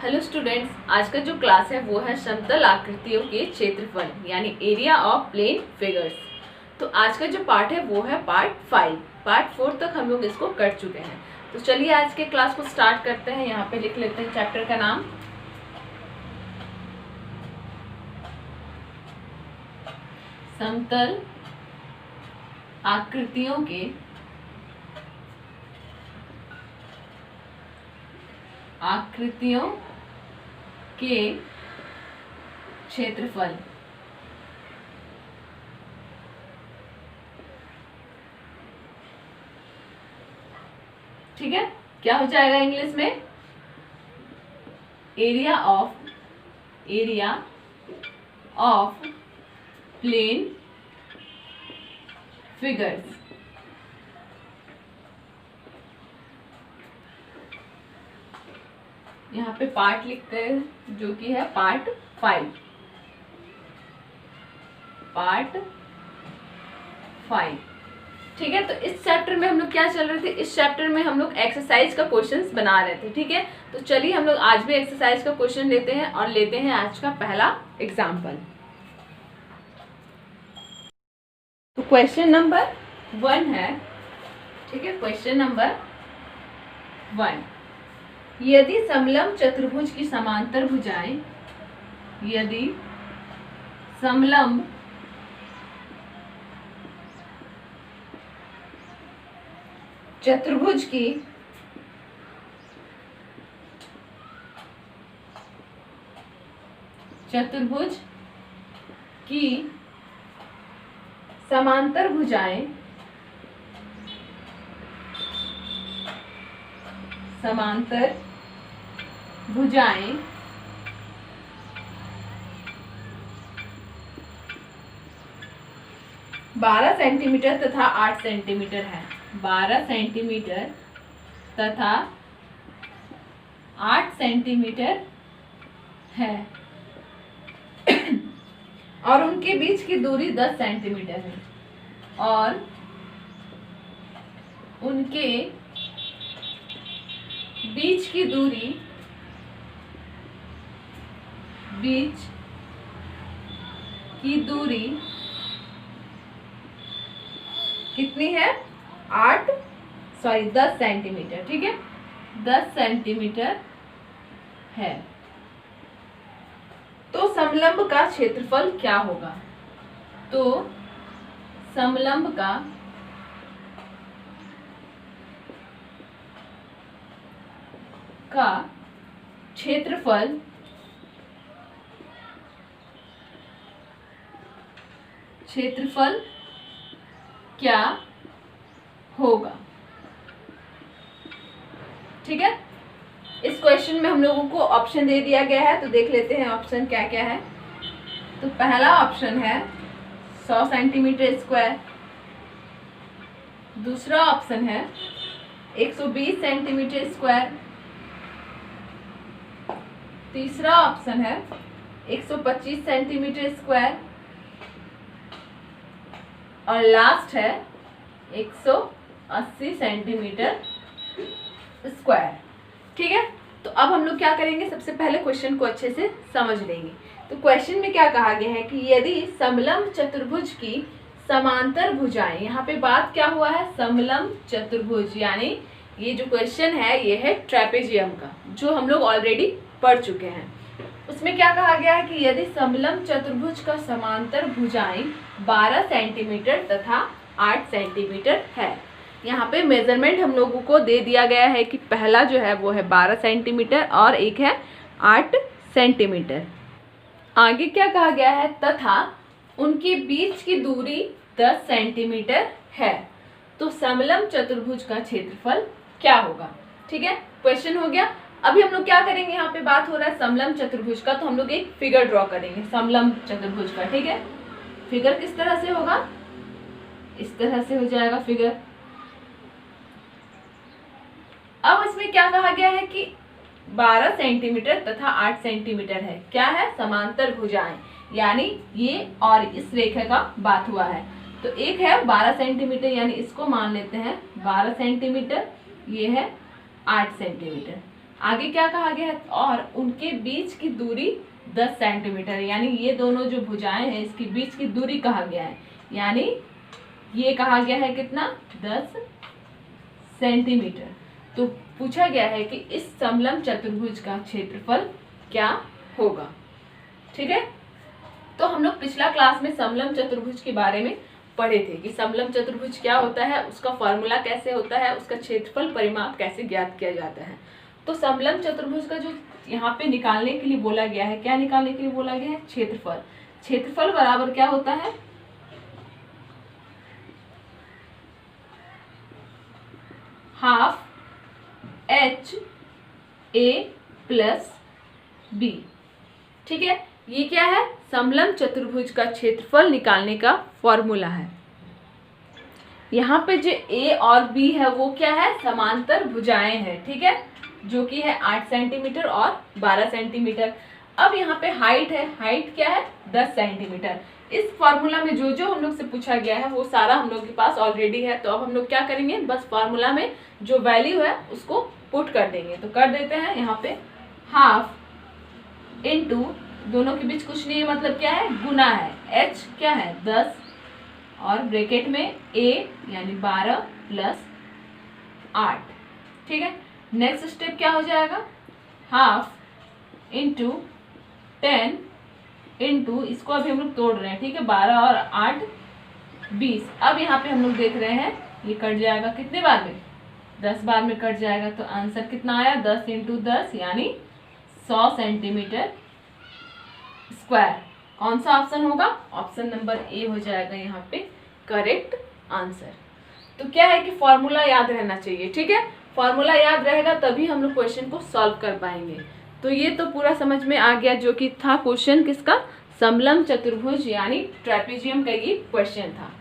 Hello students, आज का जो क्लास है वो है समतल आकृतियों के क्षेत्रफल यानी एरिया ऑफ प्लेन फिगर्स। तो आज का जो पार्ट है वो है पार्ट 5। पार्ट 4 तक हम लोग इसको कर चुके हैं। तो चलिए आज के क्लास को स्टार्ट करते हैं। यहाँ पे लिख लेते हैं चैप्टर का नाम समतल आकृतियों के क्षेत्रफल। ठीक है, क्या हो जाएगा इंग्लिश में? Area of plane figures. यहाँ पे पार्ट लिखते हैं जो कि है पार्ट 5। ठीक है, तो इस चैप्टर में हम लोग क्या चल रहे थे? इस चैप्टर में हम लोग एक्सरसाइज का क्वेश्चंस बना रहे थे। ठीक है, तो चलिए हम लोग आज भी एक्सरसाइज का क्वेश्चन लेते हैं और लेते हैं आज का पहला एग्जाम्पल। तो क्वेश्चन नंबर 1 है। ठीक है, क्वेश्चन नंबर 1, यदि समलंब चतुर्भुज की समांतर भुजाएं, यदि समलंब चतुर्भुज की समांतर भुजाएं 12 सेंटीमीटर तथा 8 सेंटीमीटर है। 12 सेंटीमीटर तथा 8 सेंटीमीटर है और उनके बीच की दूरी 10 सेंटीमीटर है और उनके बीच की दूरी कितनी है? 10 सेंटीमीटर। ठीक है, 10 सेंटीमीटर है। तो समलंब का क्षेत्रफल क्या होगा? तो समलंब का क्षेत्रफल क्या होगा? ठीक है, इस क्वेश्चन में हम लोगों को ऑप्शन दे दिया गया है, तो देख लेते हैं ऑप्शन क्या क्या है। तो पहला ऑप्शन है 100 सेंटीमीटर स्क्वायर। दूसरा ऑप्शन है 120 सेंटीमीटर स्क्वायर। तीसरा ऑप्शन है 125 सेंटीमीटर स्क्वायर और लास्ट है 180 सेंटीमीटर स्क्वायर। ठीक है, तो अब हम लोग क्या करेंगे? सबसे पहले क्वेश्चन को अच्छे से समझ लेंगे। तो क्वेश्चन में क्या कहा गया है कि यदि समलंब चतुर्भुज की समांतर भुजाएं, यहाँ पे बात क्या हुआ है? समलंब चतुर्भुज, यानी ये जो क्वेश्चन है ये है ट्रेपेजियम का, जो हम लोग ऑलरेडी पढ़ चुके हैं। उसमें क्या कहा गया है कि यदि समलंब चतुर्भुज का समांतर भुजाएं 12 सेंटीमीटर तथा 8 सेंटीमीटर है। यहाँ पे मेजरमेंट हम लोगों को दे दिया गया है कि पहला जो है वो है 12 सेंटीमीटर और एक है 8 सेंटीमीटर। आगे क्या कहा गया है? तथा उनके बीच की दूरी 10 सेंटीमीटर है। तो समलंब चतुर्भुज का क्षेत्रफल क्या होगा? ठीक है, क्वेश्चन हो गया। अभी हम लोग क्या करेंगे? यहाँ पे बात हो रहा है समलंब चतुर्भुज का, तो हम लोग एक फिगर ड्रॉ करेंगे समलंब चतुर्भुज का। ठीक है, फिगर किस तरह से होगा? इस तरह से हो जाएगा फिगर। अब इसमें क्या कहा गया है कि 12 सेंटीमीटर तथा 8 सेंटीमीटर है। क्या है? समांतर भुजाएं, यानी ये और इस रेखा का बात हुआ है। तो एक है 12 सेंटीमीटर, यानी इसको मान लेते हैं 12 सेंटीमीटर, ये है 8 सेंटीमीटर। आगे क्या कहा गया है, और उनके बीच की दूरी 10 सेंटीमीटर, यानी ये दोनों जो भुजाएं हैं इसके बीच की दूरी कहा गया है, यानी ये कहा गया है कितना, 10 सेंटीमीटर। तो पूछा गया है कि इस समलंब चतुर्भुज का क्षेत्रफल क्या होगा। ठीक है, तो हम लोग पिछला क्लास में समलंब चतुर्भुज के बारे में पढ़े थे कि समलंब चतुर्भुज क्या होता है, उसका फॉर्मूला कैसे होता है, उसका क्षेत्रफल परिमाप कैसे ज्ञात किया जाता है। तो समलंब चतुर्भुज का जो यहाँ पे निकालने के लिए बोला गया है, क्या निकालने के लिए बोला गया है, क्षेत्रफल। क्षेत्रफल बराबर क्या होता है, half h a plus b. ठीक है, ये क्या है, समलंब चतुर्भुज का क्षेत्रफल निकालने का फॉर्मूला है। यहाँ पे जो ए और बी है वो क्या है, समांतर भुजाएं हैं। ठीक है, जो कि है 8 सेंटीमीटर और 12 सेंटीमीटर। अब यहाँ पे हाइट है, हाइट क्या है, 10 सेंटीमीटर। इस फॉर्मूला में जो जो हम लोग से पूछा गया है वो सारा हम लोग के पास ऑलरेडी है। तो अब हम लोग क्या करेंगे, बस फॉर्मूला में जो वैल्यू है उसको पुट कर देंगे। तो कर देते हैं, यहाँ पे हाफ इंटू, दोनों के बीच कुछ नहीं है, मतलब क्या है, गुना है, h क्या है 10 और ब्रैकेट में a यानी 12 प्लस 8। ठीक है, नेक्स्ट स्टेप क्या हो जाएगा, हाफ इंटू 10 इंटू, इसको अभी हम लोग तोड़ रहे हैं। ठीक है, 12 और 8 20। अब यहाँ पे हम लोग देख रहे हैं ये कट जाएगा कितने बार में, 10 बार में कट जाएगा। तो आंसर कितना आया, 10 इंटू 10 यानी 100 सेंटीमीटर स्क्वायर। कौन सा ऑप्शन होगा, ऑप्शन नंबर ए हो जाएगा यहाँ पे करेक्ट आंसर। तो क्या है कि फॉर्मूला याद रहना चाहिए। ठीक है, फॉर्मूला याद रहेगा तभी हम लोग क्वेश्चन को सॉल्व कर पाएंगे। तो ये तो पूरा समझ में आ गया, जो कि था क्वेश्चन किसका, समलंब चतुर्भुज यानी ट्रेपेजियम का ये क्वेश्चन था।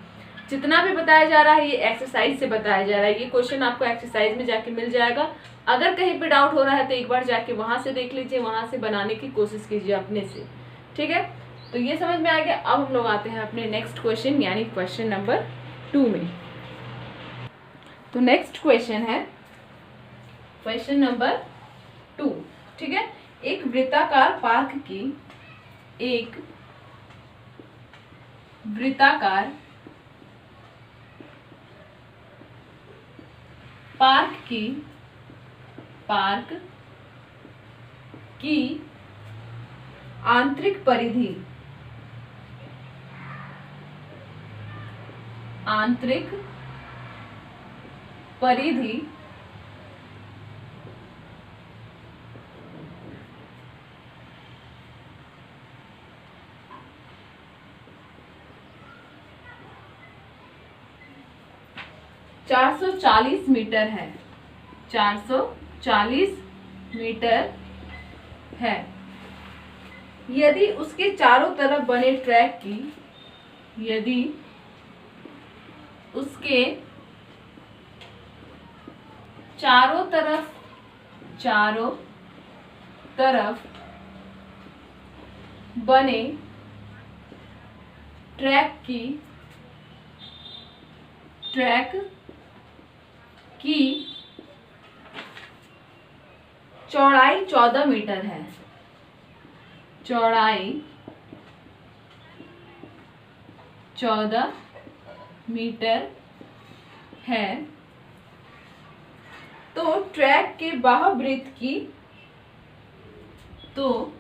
जितना भी बताया जा रहा है ये एक्सरसाइज से बताया जा रहा है। ये क्वेश्चन आपको एक्सरसाइज में जाके मिल जाएगा। अगर कहीं पे डाउट हो रहा है तो एक बार जाके वहां से देख लीजिए, वहां से बनाने की कोशिश कीजिए अपने से। ठीक है, तो ये समझ में आ गया। अब हम लोग आते हैं अपने नेक्स्ट क्वेश्चन यानी क्वेश्चन नंबर 2 में। तो नेक्स्ट क्वेश्चन है क्वेश्चन नंबर 2। ठीक है, एक वृत्ताकार पार्क की, एक वृत्ताकार पार्क की आंतरिक परिधि 440 मीटर है, 440 मीटर है। यदि उसके चारों तरफ बने ट्रैक की, यदि उसके चारों तरफ बने ट्रैक की चौड़ाई 14 मीटर है, चौड़ाई 14 मीटर है, तो ट्रैक के बाह्यवृत्त की, तो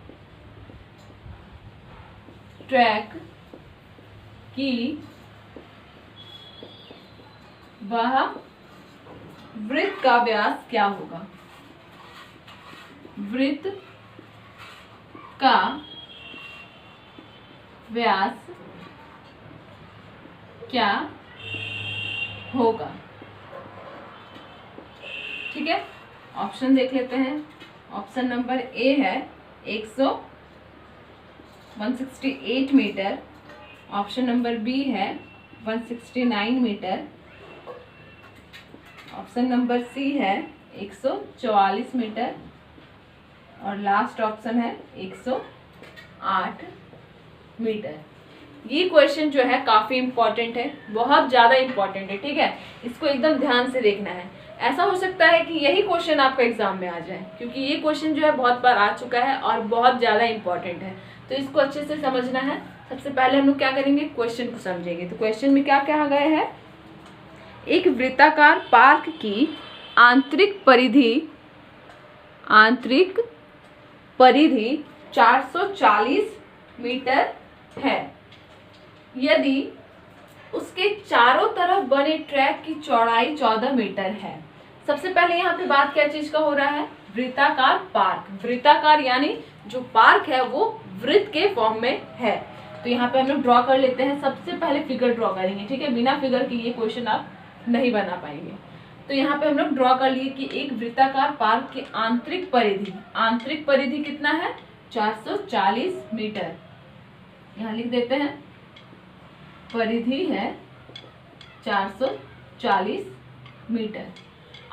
ट्रैक की बाह्यवृत्त का व्यास क्या होगा, वृत्त का व्यास क्या होगा। ठीक है, ऑप्शन देख लेते हैं। ऑप्शन नंबर ए है 168 मीटर, ऑप्शन नंबर बी है 169 मीटर, ऑप्शन नंबर सी है 144 मीटर और लास्ट ऑप्शन है 108 मीटर। ये क्वेश्चन जो है काफी इंपॉर्टेंट है, बहुत ज्यादा इंपॉर्टेंट है। ठीक है, इसको एकदम ध्यान से देखना है। ऐसा हो सकता है कि यही क्वेश्चन आपका एग्जाम में आ जाए, क्योंकि ये क्वेश्चन जो है बहुत बार आ चुका है और बहुत ज़्यादा इंपॉर्टेंट है, तो इसको अच्छे से समझना है। सबसे पहले हम लोग क्या करेंगे, क्वेश्चन को समझेंगे। तो क्वेश्चन में क्या कहा गया है, एक वृत्ताकार पार्क की आंतरिक परिधि 440 मीटर है। यदि उसके चारों तरफ बने ट्रैक की चौड़ाई 14 मीटर है। सबसे पहले यहाँ पे बात क्या चीज का हो रहा है, वृत्ताकार पार्क। वृत्ताकार यानी जो पार्क है वो वृत्त के फॉर्म में है। तो यहाँ पे हम लोग ड्रॉ कर लेते हैं। सबसे पहले फिगर ड्रॉ करेंगे, ठीक है, बिना फिगर के ये क्वेश्चन आप नहीं बना पाएंगे। तो यहाँ पे हम लोग ड्रॉ कर लिए कि एक वृत्ताकार पार्क की आंतरिक परिधि कितना है, 440 मीटर। यहाँ लिख देते हैं, परिधि है 440 मीटर।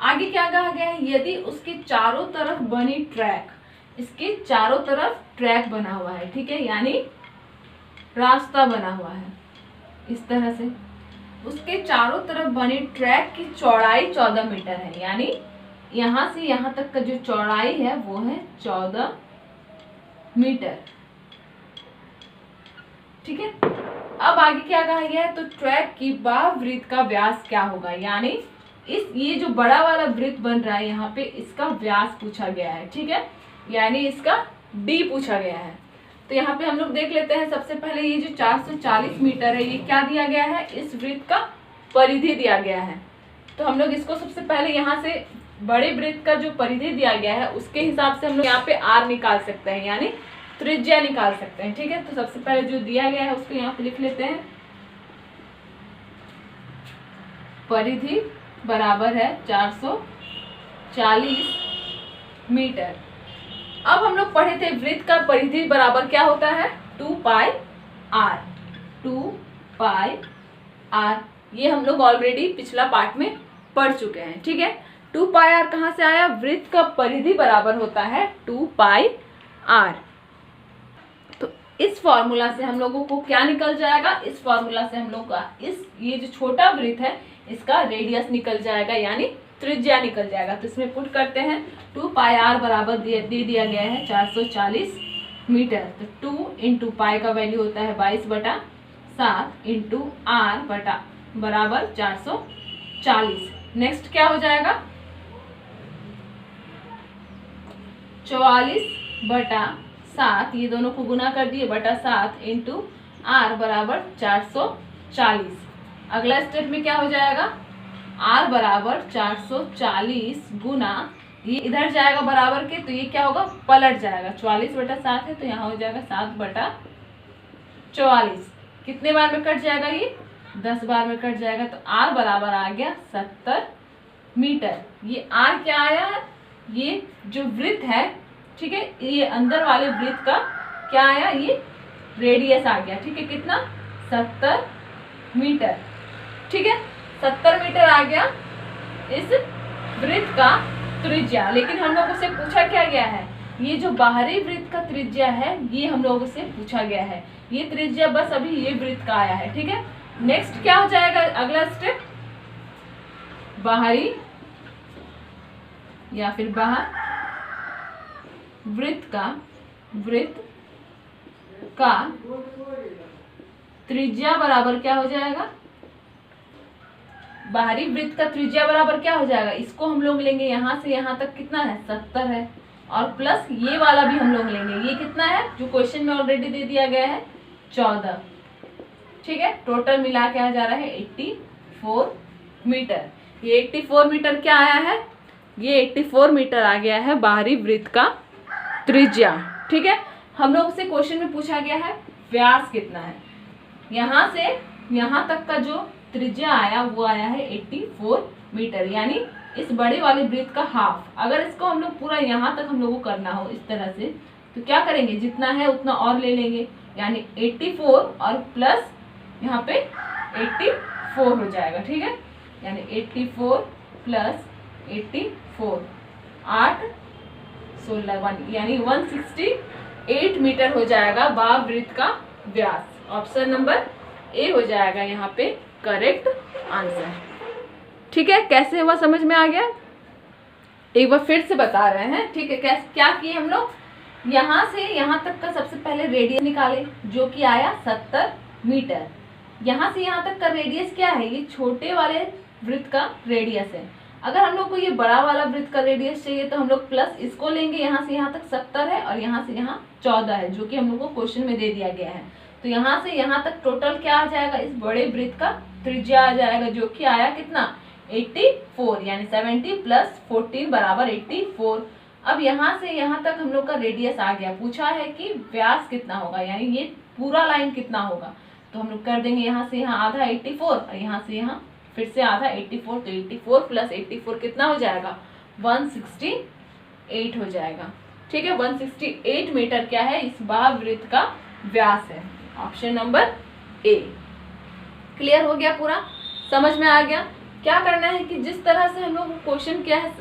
आगे क्या कहा गया है, यदि उसके चारों तरफ बनी ट्रैक, इसके चारों तरफ ट्रैक बना हुआ है, ठीक है, यानी रास्ता बना हुआ है इस तरह से, उसके चारों तरफ बनी ट्रैक की चौड़ाई 14 मीटर है, यानी यहां से यहां तक का जो चौड़ाई है वो है 14 मीटर, ठीक है। अब आगे क्या कहा गया है, तो ट्रैक की बाह्य वृत्त का व्यास क्या होगा, यानी ये जो बड़ा वाला वृत्त बन रहा है यहाँ पे, इसका व्यास पूछा गया है, ठीक है, यानी इसका d पूछा गया है। तो यहाँ पे हम लोग देख लेते हैं। सबसे पहले ये जो 440 मीटर है, ये क्या दिया गया है, इस वृत्त का परिधि दिया गया है। तो हम लोग इसको सबसे पहले यहाँ से बड़े वृत्त का जो परिधि दिया गया है उसके हिसाब से हम लोग यहाँ पे r निकाल सकते हैं, यानी त्रिज्या निकाल सकते हैं, ठीक है। तो सबसे पहले जो दिया गया है उसको यहाँ पे लिख लेते हैं, परिधि बराबर है 440 मीटर। अब हम लोग पढ़े थे वृत्त का परिधि बराबर क्या होता है, 2 पाई r। ये हम लोग ऑलरेडी पिछला पार्ट में पढ़ चुके हैं, ठीक है। 2 पाई r कहाँ से आया, वृत्त का परिधि बराबर होता है 2 पाई r। तो इस फॉर्मूला से हम लोगों को क्या निकल जाएगा, इस फॉर्मूला से हम लोग का ये जो छोटा वृत्त है इसका रेडियस निकल जाएगा, यानी त्रिज्या निकल जाएगा। तो इसमें पुट करते हैं, 2 पाई r बराबर दे दिया गया है 440 मीटर। तो 2 इंटू पाई का वैल्यू होता है 22/7 इंटू r बटा बराबर 440। नेक्स्ट क्या हो जाएगा, 44/7, ये दोनों को गुना कर दिए, बटा 7 इंटू r बराबर 440। अगला स्टेप में क्या हो जाएगा, r बराबर 440 गुना, ये इधर जाएगा बराबर के, तो ये क्या होगा, पलट जाएगा। 44/7 है तो यहाँ हो जाएगा 7/44। कितने बार में कट जाएगा, ये 10 बार में कट जाएगा। तो r बराबर आ गया 70 मीटर। ये r क्या आया है, ये जो वृत्त है, ठीक है, ये अंदर वाले वृत्त का क्या आया, ये रेडियस आ गया, ठीक है, कितना, 70 मीटर, ठीक है। 70 मीटर आ गया इस वृत्त का त्रिज्या। लेकिन हम लोगों से पूछा क्या गया है, ये जो बाहरी वृत्त का त्रिज्या है ये हम लोगों से पूछा गया है। ये त्रिज्या बस अभी ये वृत्त का आया है, ठीक है। नेक्स्ट क्या हो जाएगा, अगला स्टेप, बाहरी या फिर बाहर वृत्त का त्रिज्या बराबर क्या हो जाएगा, बाहरी वृत्त का त्रिज्या बराबर क्या हो जाएगा, इसको हम लोग लेंगे यहां से यहां तक, कितना है, 70 है, और प्लस ये वाला भी हम लोग लेंगे, ये कितना है, जो क्वेश्चन में ऑलरेडी दे दिया गया है, 14, ठीक है। टोटल मिला के आ जा रहा है 84 मीटर। ये 84 मीटर क्या आया है, ये 84 मीटर आ गया है बाहरी वृत्त का त्रिज्या, ठीक है। हम लोग से क्वेश्चन में पूछा गया है व्यास कितना है, यहाँ से यहाँ तक का जो त्रिज्या आया वो आया है 84 मीटर, यानी इस बड़े वाले वृत्त का हाफ। अगर इसको हम लोग पूरा यहाँ तक हम लोग को करना हो इस तरह से, तो क्या करेंगे, जितना है उतना और ले लेंगे, यानी 84 और प्लस यहाँ पे 84 हो जाएगा, ठीक है। यानी 84 प्लस 84, 8 16 1, यानी 168 मीटर हो जाएगा बाह्य वृत्त का व्यास। ऑप्शन नंबर ए हो जाएगा यहाँ पे करेक्ट आंसर। ठीक है, कैसे हुआ समझ में आ गया? एक बार फिर से बता रहे हैं, ठीक है। कैसे क्या किए हम लोग, यहाँ से यहाँ तक का सबसे पहले रेडियस निकाले जो कि आया 70 मीटर। यहाँ से यहाँ तक का रेडियस क्या है, ये छोटे वाले वृत्त का रेडियस है। अगर हम लोग को ये बड़ा वाला वृत्त का रेडियस चाहिए तो हम लोग प्लस इसको लेंगे, यहाँ से यहाँ तक 70 है और यहाँ से यहाँ 14 है, जो कि हम लोग को क्वेश्चन में दे दिया गया है। तो यहाँ से यहाँ तक टोटल क्या आ जाएगा, इस बड़े वृत्त का त्रिज्या आ जाएगा, जो कि आया कितना 84, यानी 70 प्लस 14 बराबर 84। अब यहाँ से यहाँ तक हम लोग का रेडियस आ गया, पूछा है कि व्यास कितना होगा, यानी ये पूरा लाइन कितना होगा। तो हम लोग कर देंगे यहाँ से यहाँ आधा 84 और यहाँ से यहाँ फिर से आधा 84, तो 84 प्लस 84 कितना हो जाएगा 168 हो जाएगा। ठीक है, 168 मीटर क्या है, इस महावृत्त का व्यास है। Option number A. क्लियर हो गया, पूरा समझ में आ गया। क्या करना है कि जिस तरह से हम लोग क्वेश्चन क्या है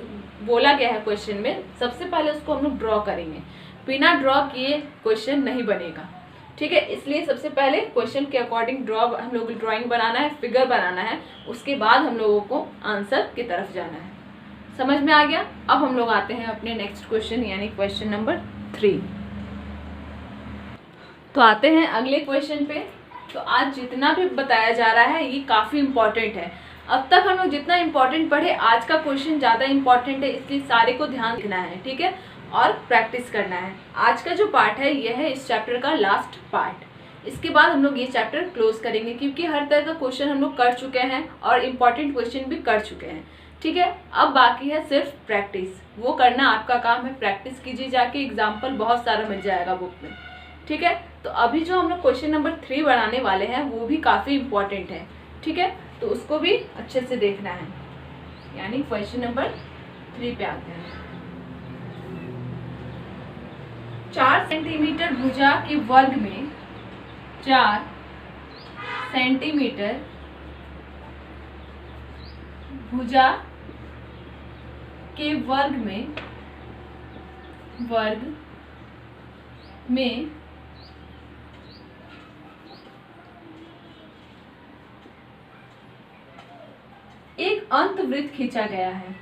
बोला गया है क्वेश्चन में, सबसे पहले उसको हम लोग ड्रॉ करेंगे। बिना ड्रॉ किए क्वेश्चन नहीं बनेगा, ठीक है। इसलिए सबसे पहले क्वेश्चन के अकॉर्डिंग ड्रॉ हम लोग ड्राइंग बनाना है, फिगर बनाना है, उसके बाद हम लोगों को आंसर की तरफ जाना है। समझ में आ गया। अब हम लोग आते हैं अपने नेक्स्ट क्वेश्चन, यानी क्वेश्चन नंबर 3। तो आते हैं अगले क्वेश्चन पे। तो आज जितना भी बताया जा रहा है ये काफ़ी इम्पॉर्टेंट है। अब तक हम लोग जितना इम्पोर्टेंट पढ़े, आज का क्वेश्चन ज़्यादा इम्पोर्टेंट है, इसलिए सारे को ध्यान रखना है, ठीक है, और प्रैक्टिस करना है। आज का जो पार्ट है यह है इस चैप्टर का लास्ट पार्ट। इसके बाद हम लोग ये चैप्टर क्लोज करेंगे, क्योंकि हर तरह का क्वेश्चन हम लोग कर चुके हैं और इम्पॉर्टेंट क्वेश्चन भी कर चुके हैं, ठीक है। अब बाकी है सिर्फ प्रैक्टिस, वो करना आपका काम है। प्रैक्टिस कीजिए जाके, एग्जाम्पल बहुत सारा मिल जाएगा बुक में, ठीक है। तो अभी जो हम लोग क्वेश्चन नंबर 3 बनाने वाले हैं वो भी काफ़ी इम्पोर्टेंट है, ठीक है, तो उसको भी अच्छे से देखना है। यानी क्वेश्चन नंबर 3 पे आते हैं। 4 सेंटीमीटर भुजा के वर्ग में 4 सेंटीमीटर भुजा के वर्ग में एक अंतवृत्त खींचा गया है।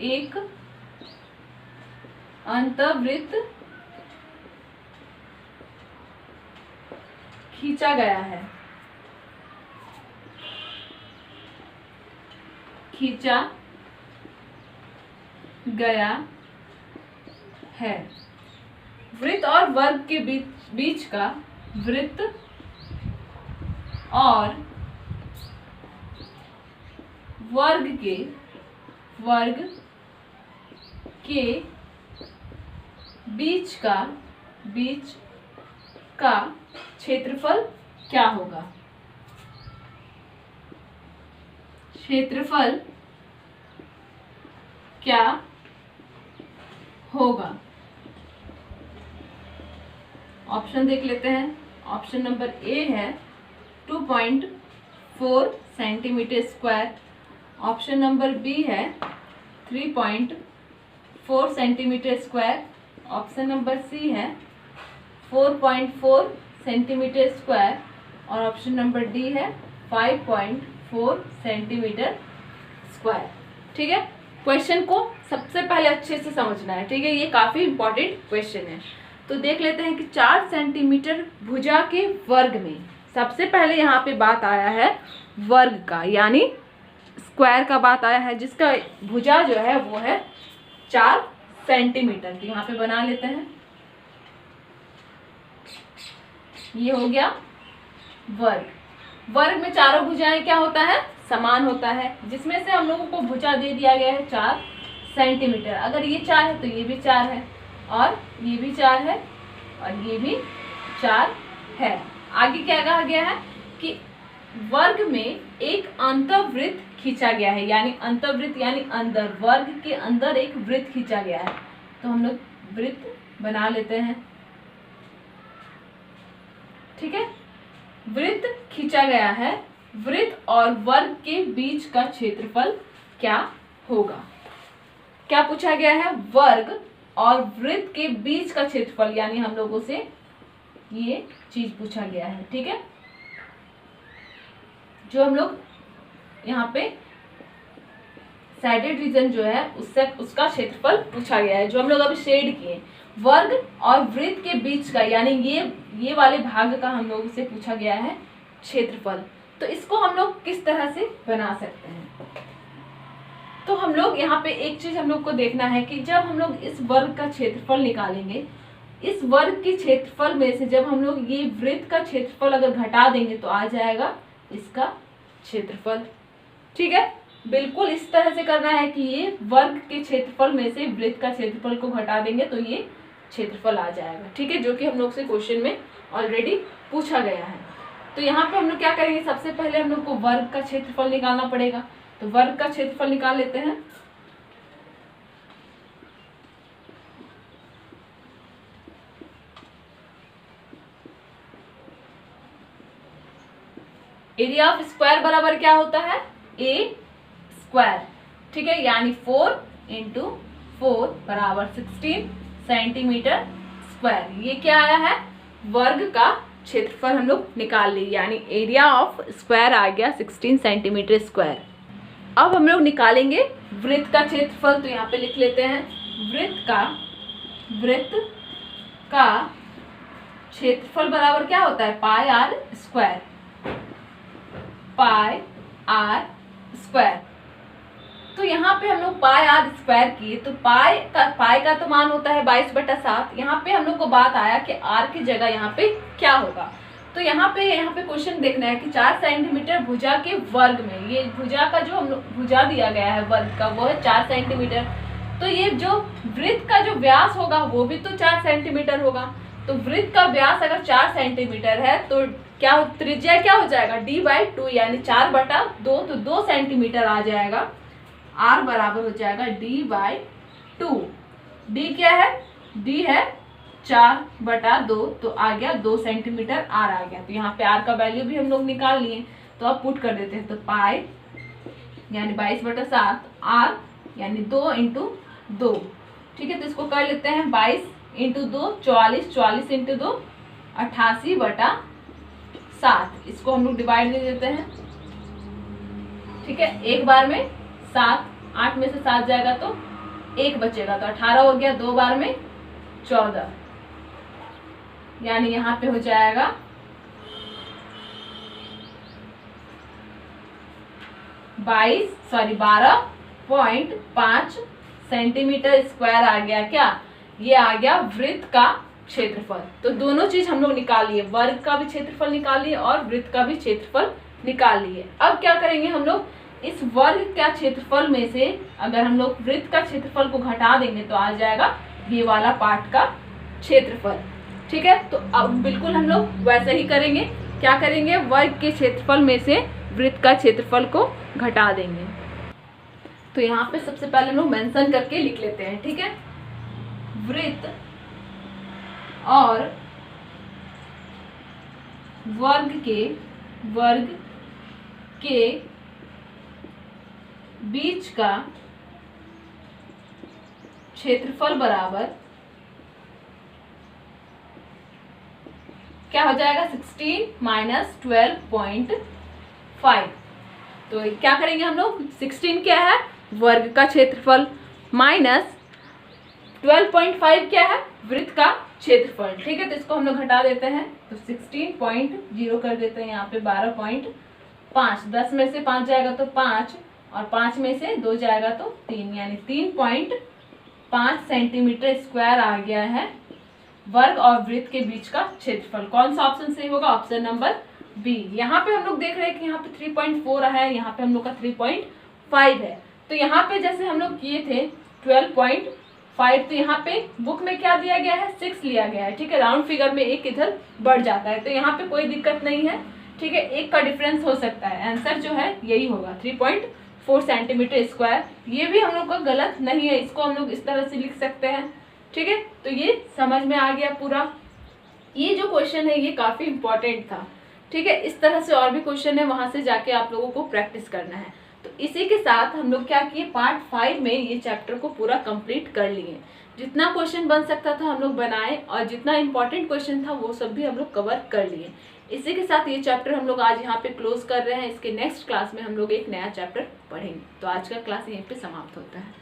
एक अंतवृत्त खींचा गया है। खींचा गया है। वृत्त और वर्ग के बीच का वृत्त और वर्ग के बीच का क्षेत्रफल क्या होगा? क्षेत्रफल क्या होगा? ऑप्शन देख लेते हैं। ऑप्शन नंबर ए है 2.4 centimetre square. Option number B है 3.4 centimetre square. Option number C है 4.4 सेंटीमीटर स्क्वायर और ऑप्शन नंबर डी है 5.4 सेंटीमीटर स्क्वायर। ठीक है, क्वेश्चन को सबसे पहले अच्छे से समझना है, ठीक है, ये काफ़ी इंपॉर्टेंट क्वेश्चन है। तो देख लेते हैं कि 4 सेंटीमीटर भुजा के वर्ग में, सबसे पहले यहाँ पे बात आया है वर्ग का, यानी स्क्वायर का बात आया है, जिसका भुजा जो है वो है 4 सेंटीमीटर। तो यहाँ पे बना लेते हैं, ये हो गया वर्ग। वर्ग में चारों भुजाएं क्या होता है? समान होता है, जिसमें से हम लोगों को भुजा दे दिया गया है 4 सेंटीमीटर। अगर ये 4 है तो ये भी 4 है और ये भी 4 है और ये भी 4 है। आगे क्या कहा गया है कि वर्ग में एक अंतर्वृत्त खींचा गया है, यानी अंतर्वृत्त यानी अंदर, वर्ग के अंदर एक वृत्त खींचा गया है। तो हम लोग वृत्त बना लेते हैं, ठीक है। वृत्त खींचा गया है, वृत्त और वर्ग के बीच का क्षेत्रफल क्या होगा? क्या पूछा गया है? वर्ग और वृत्त के बीच का क्षेत्रफल, यानी हम लोगों से ये चीज पूछा गया है, ठीक है। जो हम लोग यहाँ पे शेडेड रीजन जो है उससे उसका क्षेत्रफल पूछा गया है, जो हम लोग अभी शेड किए। वर्ग और वृत्त के बीच का यानी ये वाले भाग का हम लोग से पूछा गया है क्षेत्रफल। तो इसको हम लोग किस तरह से बना सकते हैं, तो हम लोग यहाँ पे एक चीज हम लोग को देखना है कि जब हम लोग इस वर्ग का क्षेत्रफल निकालेंगे, इस वर्ग के क्षेत्रफल में से जब हम लोग ये वृत्त का क्षेत्रफल अगर घटा देंगे तो आ जाएगा इसका क्षेत्रफल। ठीक है, बिल्कुल इस तरह से करना है कि ये वर्ग के क्षेत्रफल में से वृत्त का क्षेत्रफल को घटा देंगे तो ये क्षेत्रफल आ जाएगा। ठीक है, जो कि हम लोग से क्वेश्चन में ऑलरेडी पूछा गया है। तो यहाँ पे हम लोग क्या करेंगे, सबसे पहले हम लोग को वर्ग का क्षेत्रफल निकालना पड़ेगा। तो वर्ग का क्षेत्रफल निकाल लेते हैं। एरिया ऑफ स्क्वायर बराबर क्या होता है, ए स्क्वायर। ठीक है, यानी 4 × 4 बराबर 16 सेंटीमीटर स्क्वायर। ये क्या आया है, वर्ग का क्षेत्रफल हम लोग निकाल लिए, यानी एरिया ऑफ स्क्वायर आ गया 16 सेंटीमीटर स्क्वायर। अब हम लोग निकालेंगे वृत्त का क्षेत्रफल। तो यहाँ पे लिख लेते हैं वृत्त का क्षेत्रफल बराबर क्या होता है, pi R square. Pi R square. तो यहाँ पे हम लोग पाई आर स्क्वायर किए, तो पाई का तो मान होता है 22/7। यहाँ पे हम लोग को बात आया कि आर की जगह यहाँ पे क्या होगा। तो यहाँ पे क्वेश्चन देखना है कि 4 सेंटीमीटर भुजा के वर्ग में, ये भुजा का जो हम लोग भुजा दिया गया है वर्ग का वो है 4 सेंटीमीटर। तो ये जो वृत्त का जो व्यास होगा वो भी तो 4 सेंटीमीटर होगा। तो वृत्त का व्यास अगर 4 सेंटीमीटर है तो क्या त्रिज्या क्या हो जाएगा, d/2 यानी 4/2, तो 2 सेंटीमीटर आ जाएगा। r बराबर हो जाएगा d/2। d क्या है, d है 4/2, तो आ गया 2 सेंटीमीटर r आ गया। तो यहाँ पे r का वैल्यू भी हम लोग निकाल लिए, तो अब पुट कर देते हैं। तो पाई यानी 22/7, r यानी 2 × 2। ठीक है, तो इसको कर लेते हैं 22 × 2 44, 44 × 2 88/7। इसको हम लोग डिवाइड दे देते हैं। ठीक है, एक बार में 7, 8 में से 7 जाएगा तो 1 बचेगा, तो 18 हो गया। 2 बार में 14, यानी यहाँ पे हो जाएगा 12.5 सेंटीमीटर स्क्वायर आ गया। क्या ये आ गया वृत्त का क्षेत्रफल। तो दोनों चीज हम लोग निकाल लिए, वर्ग का भी क्षेत्रफल निकाल लिए और वृत्त का भी क्षेत्रफल निकाल लिए। अब क्या करेंगे, हम लोग इस वर्ग का क्षेत्रफल में से अगर हम लोग वृत्त का क्षेत्रफल को घटा देंगे तो आ जाएगा ये वाला पार्ट का क्षेत्रफल। ठीक है, तो अब बिल्कुल हम लोग वैसे ही करेंगे। क्या करेंगे, वर्ग के क्षेत्रफल में से वृत्त का क्षेत्रफल को घटा देंगे। तो यहाँ पे सबसे पहले हम लोग मेंशन करके लिख लेते हैं। ठीक है, वृत्त और वर्ग के बीच का क्षेत्रफल बराबर क्या हो जाएगा, 16 - 12.5। तो क्या करेंगे हम लोग, 16 क्या है, वर्ग का क्षेत्रफल, माइनस 12.5 क्या है, वृत्त का क्षेत्रफल। ठीक है, तो इसको हम लोग घटा देते हैं। तो 16.0 कर देते हैं, यहाँ पे 12.5। 10 में से 5 जाएगा तो 5, और 5 में से 2 जाएगा तो 3, यानी 3.5 सेंटीमीटर स्क्वायर आ गया है वर्ग और वृत्त के बीच का क्षेत्रफल। कौन सा ऑप्शन सही होगा, ऑप्शन नंबर बी। यहाँ पे हम लोग देख रहे हैं कि यहाँ पे 3.4 है, यहाँ पे हम लोग का 3.5 है। तो यहाँ पे जैसे हम लोग किए थे 12.5, तो यहाँ पे बुक में क्या दिया गया है, 6 लिया गया है। ठीक है, राउंड फिगर में 1 इधर बढ़ जाता है, तो यहाँ पे कोई दिक्कत नहीं है। ठीक है, 1 का डिफरेंस हो सकता है, आंसर जो है यही होगा 3.4 सेंटीमीटर स्क्वायर। ये भी हम लोग का गलत नहीं है, इसको हम लोग इस तरह से लिख सकते हैं। ठीक है, तो ये समझ में आ गया पूरा। ये जो क्वेश्चन है ये काफी इंपॉर्टेंट था। ठीक है, इस तरह से और भी क्वेश्चन है, वहां से जाके आप लोगों को प्रैक्टिस करना है। तो इसी के साथ हम लोग क्या किए, पार्ट 5 में ये चैप्टर को पूरा कंप्लीट कर लिए। जितना क्वेश्चन बन सकता था हम लोग बनाए, और जितना इंपॉर्टेंट क्वेश्चन था वो सब भी हम लोग कवर कर लिए। इसी के साथ ये चैप्टर हम लोग आज यहाँ पे क्लोज कर रहे हैं। इसके नेक्स्ट क्लास में हम लोग एक नया चैप्टर पढ़ेंगे। तो आज का क्लास यहीं पे समाप्त होता है।